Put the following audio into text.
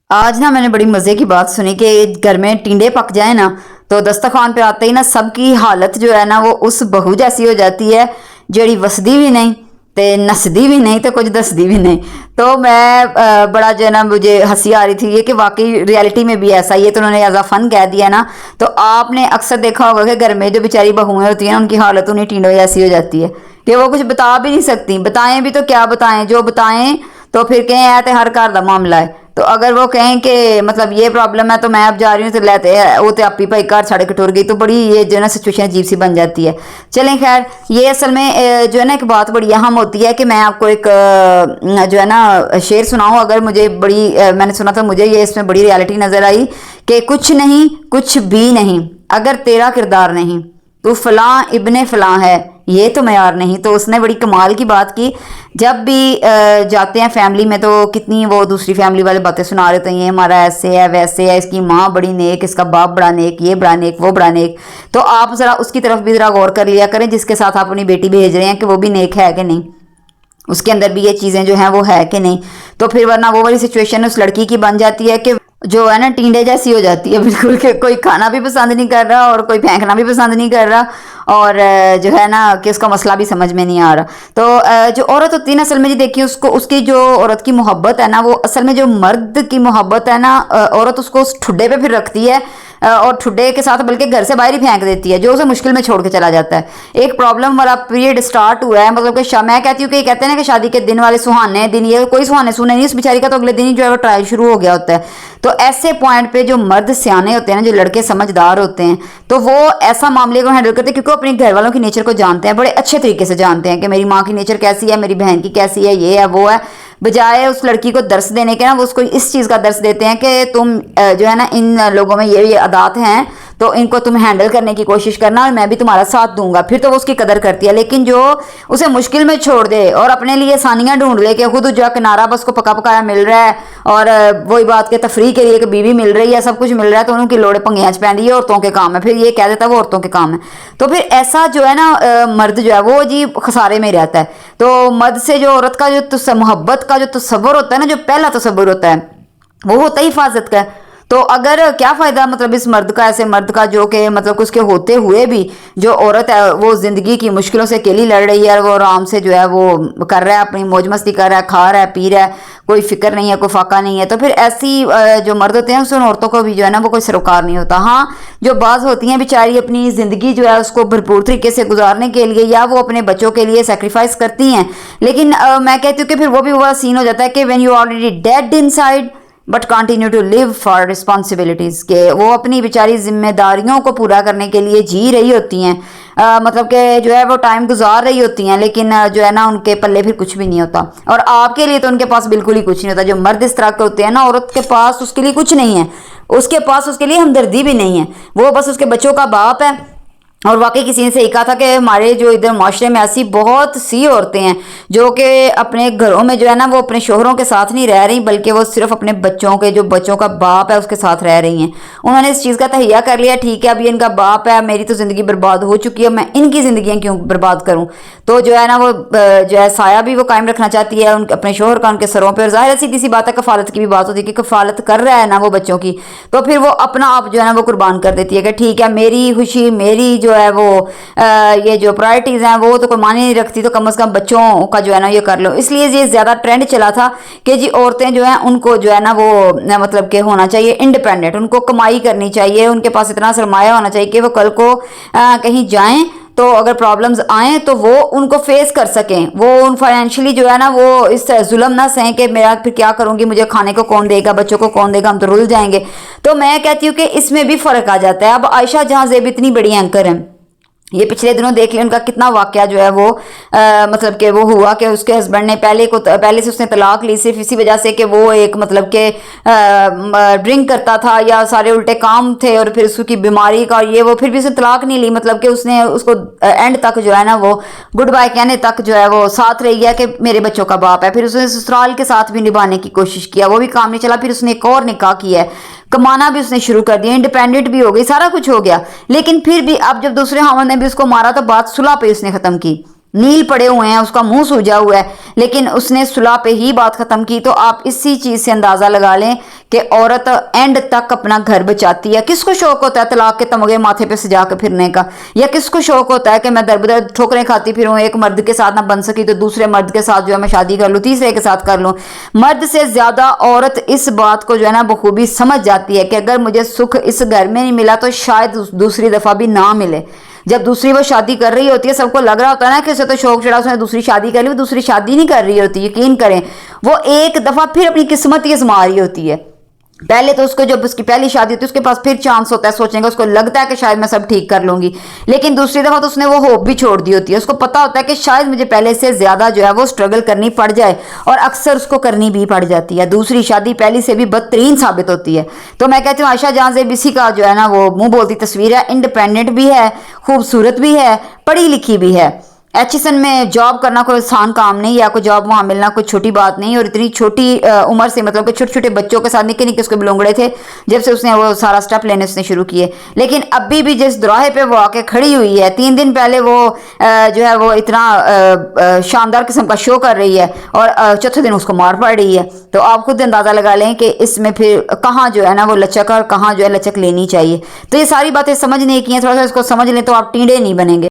आज ना मैंने बड़ी मज़े की बात सुनी कि घर में टिंडे पक जाए ना तो दस्तरखान पे आते ही ना सबकी हालत जो है ना वो उस बहू जैसी हो जाती है जेड़ी वसदी भी नहीं ते नसदी भी नहीं तो कुछ दसदी भी नहीं। तो मैं बड़ा जो है ना मुझे हंसी आ रही थी ये कि वाकई रियलिटी में भी ऐसा ही है। तो उन्होंने एज अ फन कह दिया ना। तो आपने अक्सर देखा होगा कि घर में जो बेचारी बहुएं होती हैं उनकी हालत उन्हीं टिंडों जैसी हो जाती है कि वो कुछ बता भी नहीं सकती। बताएं भी तो क्या बताएं, जो बताएं तो फिर कहें है तो हर घर का मामला है। तो अगर वो कहें कि मतलब ये प्रॉब्लम है तो मैं अब जा रही हूँ तो लेते हैं वो तो आपी भाई घर छड़ के टुर गई, तो बड़ी ये जो है ना सिचुएशन अजीब सी बन जाती है। चलें खैर, ये असल में जो है ना एक बात बड़ी अहम होती है कि मैं आपको एक जो है ना शेर सुनाऊँ। अगर मुझे बड़ी मैंने सुना था, मुझे ये इसमें बड़ी रियलिटी नजर आई कि कुछ नहीं कुछ भी नहीं अगर तेरा किरदार नहीं, तू फलां इब्ने फलां है ये तो मयार नहीं। तो उसने बड़ी कमाल की बात की। जब भी जाते हैं फैमिली में तो कितनी वो दूसरी फैमिली वाले बातें सुना रहे थे, ये हमारा ऐसे है वैसे है, इसकी माँ बड़ी नेक, इसका बाप बड़ा नेक, ये बड़ा नेक वो बड़ा नेक। तो आप ज़रा उसकी तरफ भी ज़रा गौर कर लिया करें जिसके साथ आप अपनी बेटी भेज रहे हैं कि वो भी नेक है कि नहीं, उसके अंदर भी ये चीज़ें जो हैं वो है कि नहीं। तो फिर वरना वो वाली सिचुएशन उस लड़की की बन जाती है कि जो है ना टींडे जैसी हो जाती है बिल्कुल, कि कोई खाना भी पसंद नहीं कर रहा और कोई फेंकना भी पसंद नहीं कर रहा और जो है ना कि उसका मसला भी समझ में नहीं आ रहा। तो जो औरत होती है ना असल में जी देखिए उसको, उसकी जो औरत की मोहब्बत है ना वो असल में जो मर्द की मोहब्बत है ना औरत उसको उस ठुड्डे पे फिर रखती है और ठुड्डे के साथ बल्कि घर से बाहर ही फेंक देती है जो उसे मुश्किल में छोड़ के चला जाता है। एक प्रॉब्लम वाला पीरियड स्टार्ट हुआ है, मतलब कि मैं कहती हूँ कि कहते हैं ना कि शादी के दिन वाले सुहाने दिन, ये कोई सुहाने सुने नहीं, उस बेचारी का तो अगले दिन ही जो है वो ट्रायल शुरू हो गया होता है। तो ऐसे पॉइंट पे जो मर्द सियाने होते हैं ना, जो लड़के समझदार होते हैं, तो वो ऐसा मामले को हैंडल करते हैं क्योंकि अपने घर वालों की नेचर को जानते हैं, बड़े अच्छे तरीके से जानते हैं कि मेरी माँ की नेचर कैसी है, मेरी बहन की कैसी है, ये है वो है। बजाय उस लड़की को दर्श देने के ना वो उसको इस चीज़ का दर्श देते हैं कि तुम जो है ना इन लोगों में ये आदात हैं तो इनको तुम हैंडल करने की कोशिश करना और मैं भी तुम्हारा साथ दूंगा, फिर तो वो उसकी कदर करती है। लेकिन जो उसे मुश्किल में छोड़ दे और अपने लिए आसानियाँ ढूंढ ले कि खुद जो किनारा बस को पका पकाया मिल रहा है और वही बात के तफरी के लिए कि बीवी मिल रही है, सब कुछ मिल रहा है, तो उनकी लोड़े पंगियाँ पैं दी है, औरतों के काम है, फिर ये कह देता है वो औरतों के काम है। तो फिर ऐसा जो है ना मर्द जो है वो जी खसारे में रहता है। तो मर्द से जो औरत का जो मोहब्बत का जो तसव्वुर होता है ना, जो पहला तसव्वुर होता है वो होता ही हिफाजत का। तो अगर क्या फ़ायदा मतलब इस मर्द का, ऐसे मर्द का जो कि मतलब उसके होते हुए भी जो औरत है वो ज़िंदगी की मुश्किलों से अकेली लड़ रही है और वो आराम से जो है वो कर रहा है, अपनी मौज मस्ती कर रहा है, खा रहा है, पी रहा है, कोई फिक्र नहीं है, कोई फाका नहीं है। तो फिर ऐसी जो मर्द होते हैं उन औरतों को भी जो है ना वो कोई सरोकार नहीं होता। हाँ, जो बाज़ होती हैं बेचारी अपनी ज़िंदगी जो है उसको भरपूर तरीके से गुजारने के लिए या वो अपने बच्चों के लिए सेक्रीफाइस करती हैं, लेकिन मैं कहती हूँ कि फिर वो भी वो सीन हो जाता है कि when you already dead inside but continue to live for responsibilities, के वो अपनी बेचारी जिम्मेदारियों को पूरा करने के लिए जी रही होती हैं, मतलब कि जो है वो टाइम गुजार रही होती हैं, लेकिन जो है ना उनके पल्ले फिर कुछ भी नहीं होता। और आपके लिए तो उनके पास बिल्कुल ही कुछ नहीं होता। जो मर्द इस तरह के होते हैं ना, औरत के पास उसके लिए कुछ नहीं है, उसके पास उसके लिए हमदर्दी भी नहीं है, वो बस उसके बच्चों का बाप है। और वाकई किसी ने सही कहा था कि हमारे जो इधर माशरे में ऐसी बहुत सी औरतें हैं जो कि अपने घरों में जो है ना वो अपने शोहरों के साथ नहीं रह रही बल्कि वो सिर्फ अपने बच्चों के, जो बच्चों का बाप है उसके साथ रह रही हैं। उन्होंने इस चीज़ का तहिया कर लिया, ठीक है अब ये इनका बाप है, मेरी तो ज़िंदगी बर्बाद हो चुकी है, मैं इनकी ज़िंदगियाँ क्यों बर्बाद करूँ। तो जो है ना वो जो है साया भी वो कायम रखना चाहती है उनके अपने शोहर का उनके सरों पर। ज़ाहिर सीधी सी बात है, कफ़ालत की भी बात होती है कि कफ़ालत कर रहा है ना वो बच्चों की, तो फिर वो अपना आप जो है ना वो कुर्बान कर देती है कि ठीक है मेरी खुशी, मेरी जो है वो ये जो प्रायोरिटीज़ हैं वो तो कोई मानी नहीं रखती, तो कम से कम बच्चों का जो है ना ये कर लो। इसलिए ये ज़्यादा ट्रेंड चला था कि जी औरतें जो हैं उनको जो है ना वो मतलब कि होना चाहिए इंडिपेंडेंट, उनको कमाई करनी चाहिए, उनके पास इतना सरमाया होना चाहिए कि वो कल को कहीं जाएं तो अगर प्रॉब्लम्स आएँ तो वो उनको फेस कर सकें, वो उन फाइनेंशियली जो है ना वो इस जुल्म ना सहें कि मेरा फिर क्या करूँगी, मुझे खाने को कौन देगा, बच्चों को कौन देगा, हम तो रुल जाएंगे। तो मैं कहती हूँ कि इसमें भी फ़र्क आ जाता है। अब आयशा जहाँ ज़ेब इतनी बड़ी एंकर हैं, ये पिछले दिनों देख लिया उनका कितना वाकया जो है वो मतलब कि वो हुआ कि उसके हस्बैंड ने पहले से उसने तलाक ली सिर्फ इसी वजह से कि वो एक मतलब कि ड्रिंक करता था या सारे उल्टे काम थे और फिर उसकी बीमारी का और ये वो, फिर भी उसने तलाक नहीं ली, मतलब कि उसने उसको एंड तक जो है ना वो गुड बाय कहने तक जो है वो साथ रही है कि मेरे बच्चों का बाप है। फिर उसने ससुराल के साथ भी निभाने की कोशिश किया, वो भी काम नहीं चला, फिर उसने एक और निकाह किया है, कमाना भी उसने शुरू कर दिया, इंडिपेंडेंट भी हो गई, सारा कुछ हो गया। लेकिन फिर भी अब जब दूसरे हामद ने भी उसको मारा तो बात सुलह पे उसने ख़त्म की नील पड़े हुए हैं, उसका मुंह सूजा हुआ है, लेकिन उसने सुलह पे ही बात खत्म की। तो आप इसी चीज से अंदाजा लगा लें कि औरत एंड तक अपना घर बचाती है। किसको शौक होता है तलाक के तमगे माथे पे सजा के फिरने का, या किसको शौक होता है कि मैं दर बदर ठोकरें खाती फिरूं, एक मर्द के साथ ना बन सकी तो दूसरे मर्द के साथ जो है मैं शादी कर लूं, तीसरे के साथ कर लूं। मर्द से ज्यादा औरत इस बात को जो है ना बखूबी समझ जाती है कि अगर मुझे सुख इस घर में नहीं मिला तो शायद दूसरी दफा भी ना मिले। जब दूसरी वो शादी कर रही होती है, सबको लग रहा होता है ना कि उसे तो शौक चढ़ा, उसने दूसरी शादी कर ली, वो दूसरी शादी नहीं कर रही होती। यकीन करें, वो एक दफा फिर अपनी किस्मत ही आजमा रही होती है। पहले तो उसको जब उसकी पहली शादी होती है उसके पास फिर चांस होता है सोचने का, उसको लगता है कि शायद मैं सब ठीक कर लूंगी, लेकिन दूसरी दफा तो उसने वो होप भी छोड़ दी होती है। उसको पता होता है कि शायद मुझे पहले से ज्यादा जो है वो स्ट्रगल करनी पड़ जाए, और अक्सर उसको करनी भी पड़ जाती है। दूसरी शादी पहली से भी बदतरीन साबित होती है। तो मैं कहती हूँ आयशा जहां ज़ेब इसी का जो है ना वो मुंह बोलती तस्वीर है। इंडिपेंडेंट भी है, खूबसूरत भी है, पढ़ी लिखी भी है। एचएसएन में जॉब करना कोई आसान काम नहीं, या कोई जॉब वहाँ मिलना कोई छोटी बात नहीं। और इतनी छोटी उम्र से, मतलब कि छोटे छोटे बच्चों के साथ निके निके उसके बिलोंगड़े थे जब से उसने वो सारा स्टेप लेने उसने शुरू किए। लेकिन अभी भी जिस दोराहे पे वो आके खड़ी हुई है, 3 दिन पहले वो जो है वो इतना शानदार किस्म का शो कर रही है, और चौथे दिन उसको मार पड़ रही है। तो आप खुद अंदाज़ा लगा लें कि इसमें फिर कहाँ जो है ना वो लचक और कहाँ जो है लचक लेनी चाहिए। तो ये सारी बातें समझने की हैं, थोड़ा सा इसको समझ लें तो आप टींडे नहीं बनेंगे।